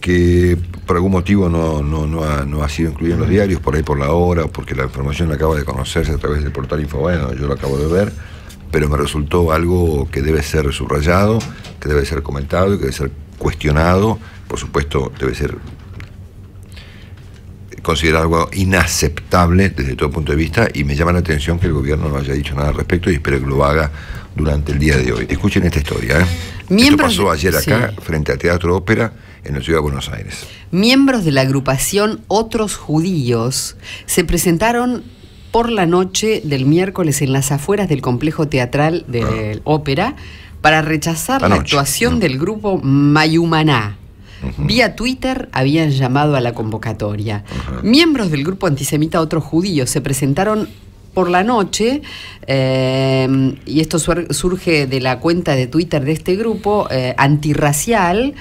que por algún motivo no ha sido incluido en los diarios, por ahí por la hora, porque la información la acaba de conocerse a través del portal Infobae, yo lo acabo de ver, pero me resultó algo que debe ser subrayado, que debe ser comentado y que debe ser cuestionado. Por supuesto, debe ser considerado algo inaceptable desde todo punto de vista, y me llama la atención que el gobierno no haya dicho nada al respecto, y espero que lo haga durante el día de hoy. Escuchen esta historia, Esto pasó ayer acá, frente al Teatro Ópera, en la ciudad de Buenos Aires. Miembros de la agrupación Otros Judíos se presentaron por la noche del miércoles en las afueras del complejo teatral del Ópera para rechazar la actuación del grupo Mayumaná. Vía Twitter habían llamado a la convocatoria. Miembros del grupo antisemita Otros Judíos se presentaron por la noche, y esto surge de la cuenta de Twitter de este grupo antirracial,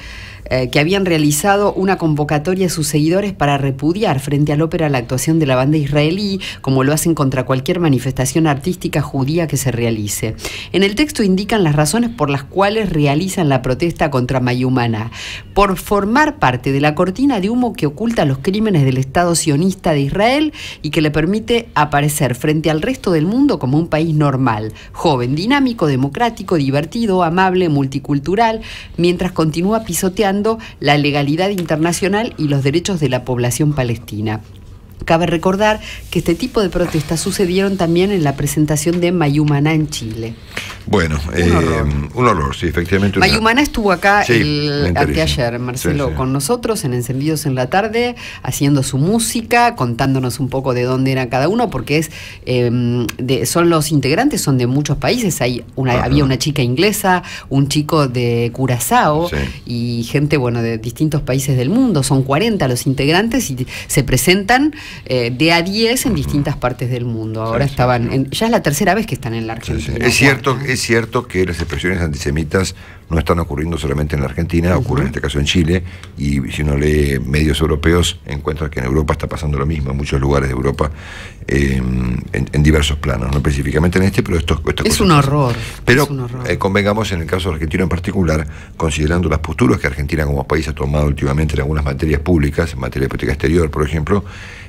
que habían realizado una convocatoria a sus seguidores para repudiar frente al Ópera la actuación de la banda israelí, como lo hacen contra cualquier manifestación artística judía que se realice. En el texto indican las razones por las cuales realizan la protesta contra Mayumaná: por formar parte de la cortina de humo que oculta los crímenes del Estado sionista de Israel y que le permite aparecer frente al resto del mundo como un país normal, joven, dinámico, democrático, divertido, amable, multicultural, mientras continúa pisoteando la legalidad internacional y los derechos de la población palestina. Cabe recordar que este tipo de protestas sucedieron también en la presentación de Mayumaná en Chile. Bueno, un horror, sí, efectivamente. Mayumaná estuvo acá anteayer, Marcelo, con nosotros en Encendidos en la Tarde, haciendo su música, contándonos un poco de dónde era cada uno, porque son los integrantes, son de muchos países. Había una chica inglesa, un chico de Curazao y gente, de distintos países del mundo. Son 40 los integrantes y se presentan de a 10 en distintas partes del mundo. Ahora ya es la tercera vez que están en la Argentina. Es cierto que las expresiones antisemitas no están ocurriendo solamente en la Argentina, ocurren en este caso en Chile, y si uno lee medios europeos encuentra que en Europa está pasando lo mismo, en muchos lugares de Europa, en diversos planos, no específicamente en este, pero esto es un horror. Pero convengamos, en el caso argentino en particular, considerando las posturas que Argentina como país ha tomado últimamente en algunas materias públicas, en materia de política exterior, por ejemplo,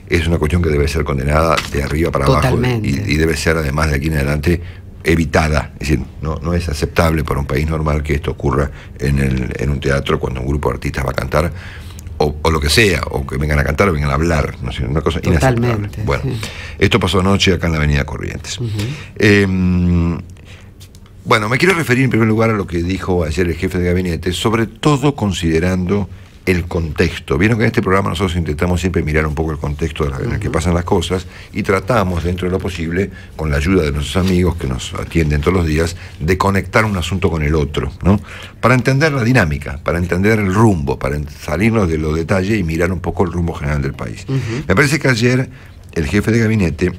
es una cuestión que debe ser condenada de arriba para abajo, y debe ser, además, de aquí en adelante evitada. Es decir, no es aceptable para un país normal que esto ocurra en un teatro cuando un grupo de artistas va a cantar, o lo que sea, o que vengan a cantar o vengan a hablar, no sé, una cosa inaceptable. Bueno, esto pasó anoche acá en la Avenida Corrientes. Bueno, me quiero referir en primer lugar a lo que dijo ayer el jefe de gabinete, sobre todo considerando el contexto. Vieron que en este programa nosotros intentamos siempre mirar un poco el contexto en el que pasan las cosas, y tratamos, dentro de lo posible, con la ayuda de nuestros amigos que nos atienden todos los días, de conectar un asunto con el otro, ¿no? Para entender la dinámica, para entender el rumbo, para salirnos de los detalles y mirar un poco el rumbo general del país. Me parece que ayer el jefe de gabinete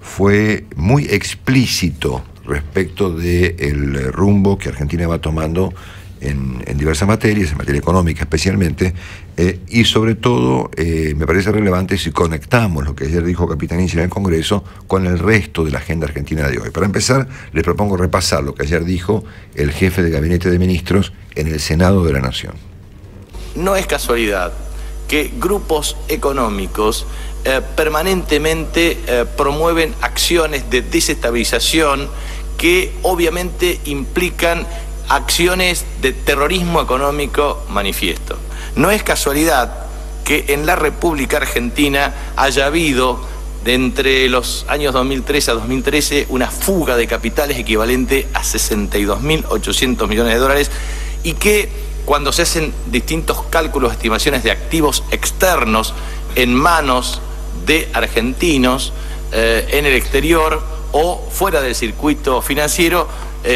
fue muy explícito respecto del rumbo que Argentina va tomando en diversas materias, en materia económica especialmente, y sobre todo me parece relevante si conectamos lo que ayer dijo Capitanich en el Congreso con el resto de la agenda argentina de hoy. Para empezar, les propongo repasar lo que ayer dijo el jefe de Gabinete de Ministros en el Senado de la Nación. No es casualidad que grupos económicos permanentemente promueven acciones de desestabilización que obviamente implican acciones de terrorismo económico manifiesto. No es casualidad que en la República Argentina haya habido, de entre los años 2003 a 2013, una fuga de capitales equivalente a 62.800 millones de dólares, y que cuando se hacen distintos cálculos, estimaciones de activos externos en manos de argentinos en el exterior o fuera del circuito financiero,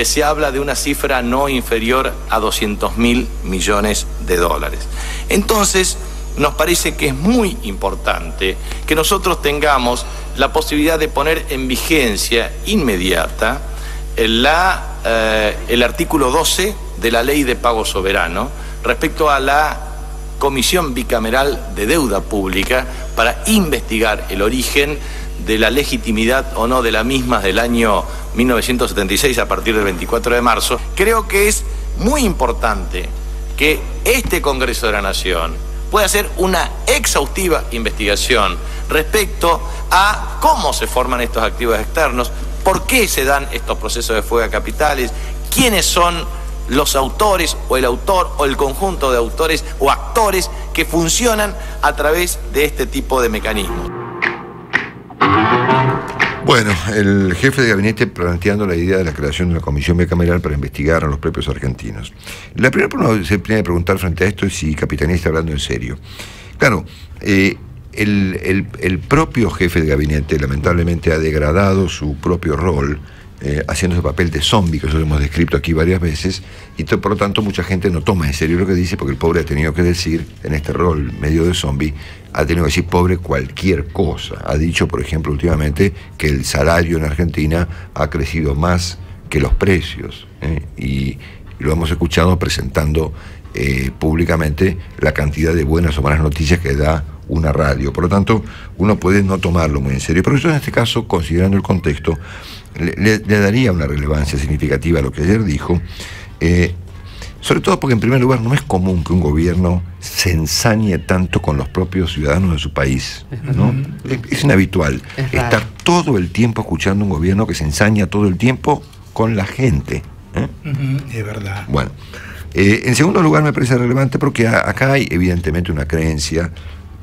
se habla de una cifra no inferior a 200.000 millones de dólares. Entonces, nos parece que es muy importante que nosotros tengamos la posibilidad de poner en vigencia inmediata el artículo 12 de la Ley de Pago Soberano respecto a la Comisión Bicameral de Deuda Pública para investigar el origen de la legitimidad o no de la misma del año 1976 a partir del 24 de marzo. Creo que es muy importante que este Congreso de la Nación pueda hacer una exhaustiva investigación respecto a cómo se forman estos activos externos, por qué se dan estos procesos de fuga de capitales, quiénes son los autores o el autor o el conjunto de autores o actores que funcionan a través de este tipo de mecanismos. Bueno, el jefe de gabinete planteando la idea de la creación de una comisión bicameral para investigar a los propios argentinos. La primera pregunta que se tiene que preguntar frente a esto es si Capitanich está hablando en serio. Claro, el propio jefe de gabinete lamentablemente ha degradado su propio rol, haciendo ese papel de zombie que nosotros hemos descrito aquí varias veces, y por lo tanto mucha gente no toma en serio lo que dice, porque el pobre ha tenido que decir, en este rol medio de zombie, ha tenido que decir pobre cualquier cosa. Ha dicho, por ejemplo, últimamente que el salario en Argentina ha crecido más que los precios, y lo hemos escuchado presentando públicamente la cantidad de buenas o malas noticias que da una radio. Por lo tanto, uno puede no tomarlo muy en serio, pero yo en este caso, considerando el contexto, le daría una relevancia significativa a lo que ayer dijo, sobre todo porque en primer lugar no es común que un gobierno se ensañe tanto con los propios ciudadanos de su país, ¿no? Es inhabitual estar todo el tiempo escuchando un gobierno que se ensaña todo el tiempo con la gente. Es verdad. Bueno, en segundo lugar me parece relevante porque acá hay evidentemente una creencia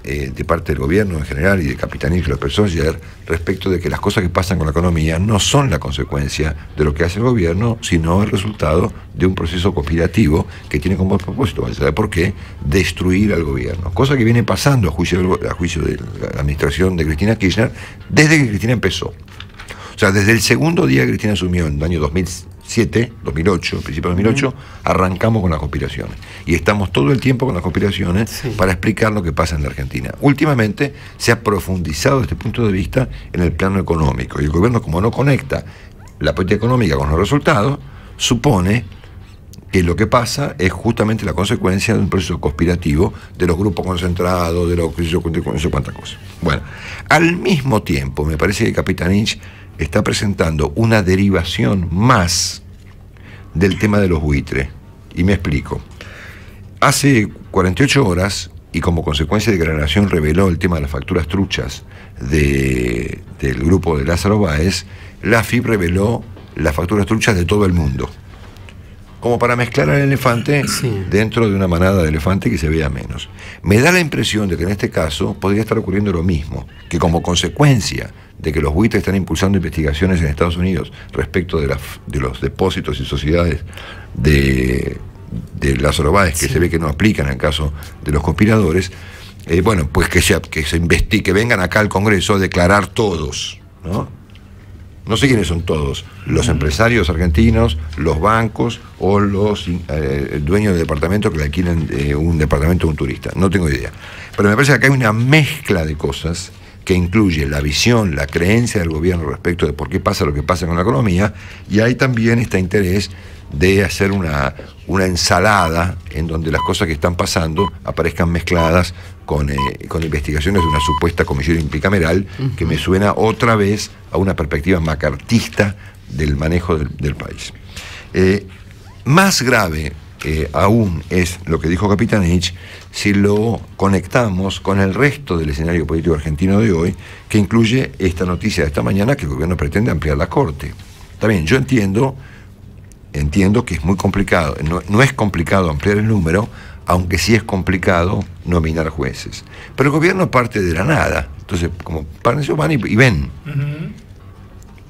de parte del gobierno en general y de Capitanich, que lo expresó ayer, respecto de que las cosas que pasan con la economía no son la consecuencia de lo que hace el gobierno, sino el resultado de un proceso conspirativo que tiene como propósito, ¿sabe por qué?, destruir al gobierno. Cosa que viene pasando a juicio de la administración de Cristina Kirchner desde que Cristina empezó. O sea, desde el segundo día que Cristina asumió en el año 2007, 2008, principio de 2008, arrancamos con las conspiraciones. Y estamos todo el tiempo con las conspiraciones para explicar lo que pasa en la Argentina. Últimamente se ha profundizado desde este punto de vista en el plano económico. Y el gobierno, como no conecta la política económica con los resultados, supone que lo que pasa es justamente la consecuencia de un proceso conspirativo de los grupos concentrados, de los no sé cuántas cosas. Bueno, al mismo tiempo, me parece que Capitanich está presentando una derivación más del tema de los buitres. Y me explico. Hace 48 horas, y como consecuencia de que la Nación reveló el tema de las facturas truchas del grupo de Lázaro Báez, la AFIP reveló las facturas truchas de todo el mundo, como para mezclar al elefante dentro de una manada de elefantes que se vea menos. Me da la impresión de que en este caso podría estar ocurriendo lo mismo, que como consecuencia de que los buitres están impulsando investigaciones en Estados Unidos respecto de los depósitos y sociedades de Lázaro Báez, que se ve que no aplican en el caso de los conspiradores, bueno, pues que se investigue, que vengan acá al Congreso a declarar todos, ¿no? No sé quiénes son todos, los empresarios argentinos, los bancos o los dueños del departamento que le alquilan un departamento a un turista, no tengo idea. Pero me parece que acá hay una mezcla de cosas que incluye la visión, la creencia del gobierno respecto de por qué pasa lo que pasa con la economía, y hay también este interés de hacer una ensalada en donde las cosas que están pasando aparezcan mezcladas con investigaciones de una supuesta comisión bicameral que me suena otra vez a una perspectiva macartista del manejo del país. Más grave aún es lo que dijo Capitanich si lo conectamos con el resto del escenario político argentino de hoy, que incluye esta noticia de esta mañana, que el gobierno pretende ampliar la Corte. También yo entiendo que es muy complicado, no es complicado ampliar el número, aunque sí es complicado nominar jueces. Pero el gobierno parte de la nada, entonces como para eso van y ven.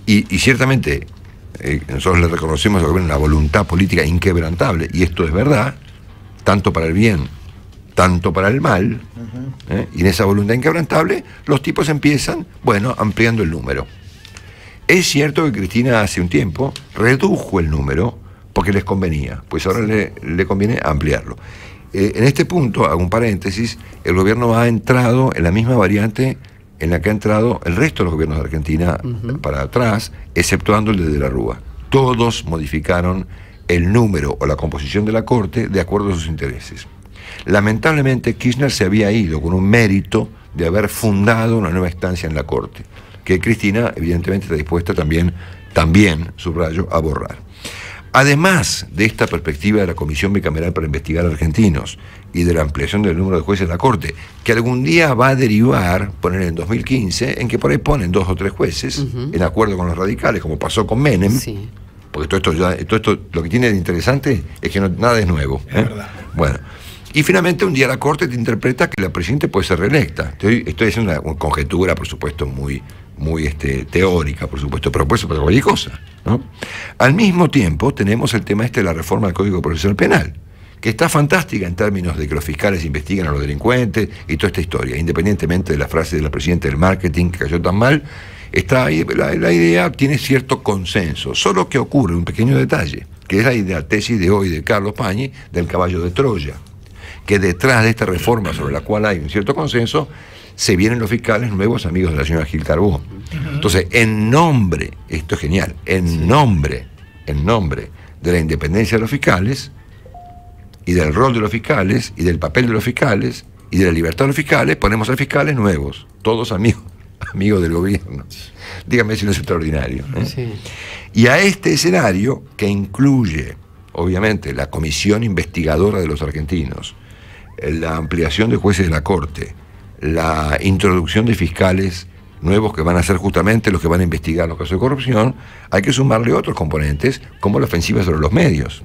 Y ciertamente nosotros le reconocemos al gobierno una voluntad política inquebrantable, y esto es verdad, tanto para el bien, tanto para el mal, y en esa voluntad inquebrantable los tipos empiezan, bueno, ampliando el número. Es cierto que Cristina hace un tiempo redujo el número porque les convenía, pues ahora le conviene ampliarlo. En este punto, hago un paréntesis, el gobierno ha entrado en la misma variante en la que ha entrado el resto de los gobiernos de Argentina para atrás, exceptuando el de la Rúa. Todos modificaron el número o la composición de la Corte de acuerdo a sus intereses. Lamentablemente, Kirchner se había ido con un mérito de haber fundado una nueva instancia en la Corte, que Cristina evidentemente está dispuesta también, subrayo, a borrar. Además de esta perspectiva de la Comisión Bicameral para investigar a argentinos y de la ampliación del número de jueces de la Corte, que algún día va a derivar, poner en 2015, en que por ahí ponen 2 o 3 jueces, en acuerdo con los radicales, como pasó con Menem, porque todo esto lo que tiene de interesante es que nada es nuevo. Es verdad. Bueno, y finalmente un día la Corte te interpreta que la presidenta puede ser reelecta. Estoy haciendo una conjetura, por supuesto, muy teórica, por supuesto, pero puede ser cualquier cosa, ¿no? Al mismo tiempo tenemos el tema de la reforma del Código Procesal Penal, que está fantástica en términos de que los fiscales investiguen a los delincuentes y toda esta historia, independientemente de la frase de la presidenta del marketing que cayó tan mal. Está ahí, la idea tiene cierto consenso, solo que ocurre un pequeño detalle, que es la tesis de hoy de Carlos Pañi del caballo de Troya, que detrás de esta reforma sobre la cual hay un cierto consenso, se vienen los fiscales nuevos amigos de la señora Gil Carbó. Entonces, en nombre, esto es genial, en nombre de la independencia de los fiscales, y del rol de los fiscales, y del papel de los fiscales, y de la libertad de los fiscales, ponemos a fiscales nuevos, todos amigos del gobierno. Dígame si no es extraordinario, ¿eh? Sí. Y a este escenario, que incluye, obviamente, la comisión investigadora de los argentinos, la ampliación de jueces de la Corte, la introducción de fiscales nuevos que van a ser justamente los que van a investigar los casos de corrupción, hay que sumarle otros componentes, como la ofensiva sobre los medios.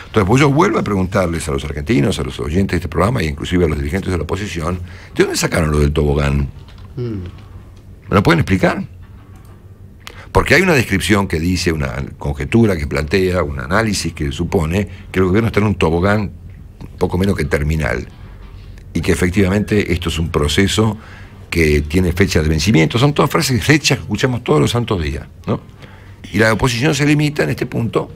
Entonces, pues yo vuelvo a preguntarles a los argentinos, a los oyentes de este programa, e inclusive a los dirigentes de la oposición, ¿de dónde sacaron lo del tobogán? ¿Me lo pueden explicar? Porque hay una descripción que dice, una conjetura que plantea, un análisis que supone que el gobierno está en un tobogán poco menos que terminal, y que efectivamente esto es un proceso que tiene fecha de vencimiento. Son todas frases hechas que escuchamos todos los santos días, ¿no? Y la oposición se limita en este punto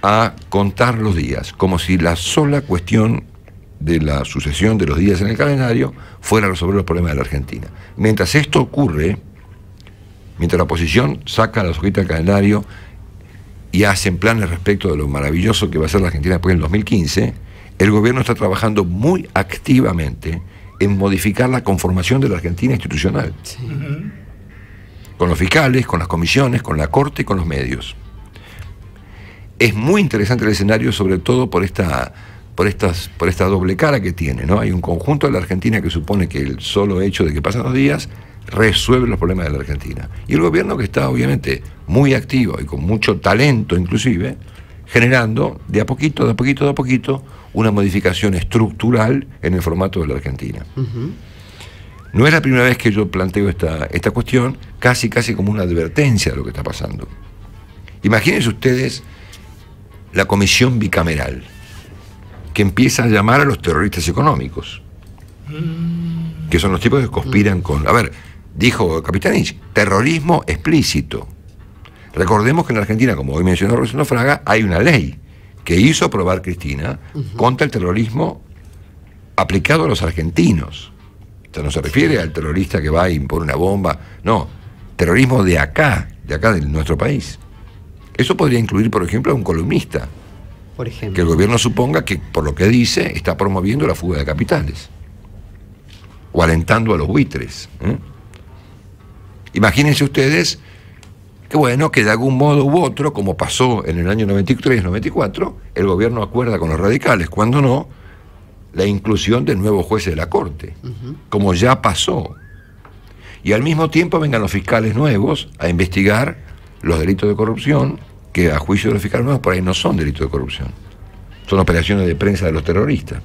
a contar los días, como si la sola cuestión de la sucesión de los días en el calendario fuera a resolver los problemas de la Argentina. Mientras esto ocurre, mientras la oposición saca las hojitas del calendario y hacen planes respecto de lo maravilloso que va a ser la Argentina después del 2015, el gobierno está trabajando muy activamente en modificar la conformación de la Argentina institucional. Sí. Con los fiscales, con las comisiones, con la Corte y con los medios. Es muy interesante el escenario, sobre todo por esta doble cara que tiene, ¿no? Hay un conjunto de la Argentina que supone que el solo hecho de que pasan los días resuelve los problemas de la Argentina. Y el gobierno que está obviamente muy activo y con mucho talento inclusive, generando de a poquito, una modificación estructural en el formato de la Argentina. No es la primera vez que yo planteo esta cuestión, casi como una advertencia de lo que está pasando. Imagínense ustedes la comisión bicameral, que empieza a llamar a los terroristas económicos, que son los tipos que conspiran con... A ver, dijo Capitanich, terrorismo explícito. Recordemos que en la Argentina, como hoy mencionó Rosendo Fraga, hay una ley que hizo aprobar Cristina contra el terrorismo aplicado a los argentinos. O sea, no se refiere al terrorista que va y impone una bomba, no, terrorismo de acá de nuestro país. Eso podría incluir, por ejemplo, a un columnista, por ejemplo, que el gobierno suponga que, por lo que dice, está promoviendo la fuga de capitales o alentando a los buitres, ¿eh? Imagínense ustedes que, bueno, que de algún modo u otro, como pasó en el año 93-94, el gobierno acuerda con los radicales, cuando no, la inclusión de nuevos jueces de la Corte, como ya pasó. Y al mismo tiempo vengan los fiscales nuevos a investigar los delitos de corrupción, que a juicio de los fiscales nuevos por ahí no son delitos de corrupción, son operaciones de prensa de los terroristas.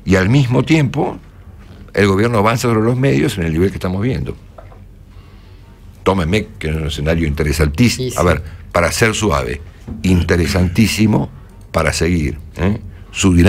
Y al mismo tiempo, el gobierno avanza sobre los medios en el nivel que estamos viendo. Tómenme, que es un escenario interesantísimo, a ver, para ser suave, interesantísimo para seguir, ¿eh? Su dinámica.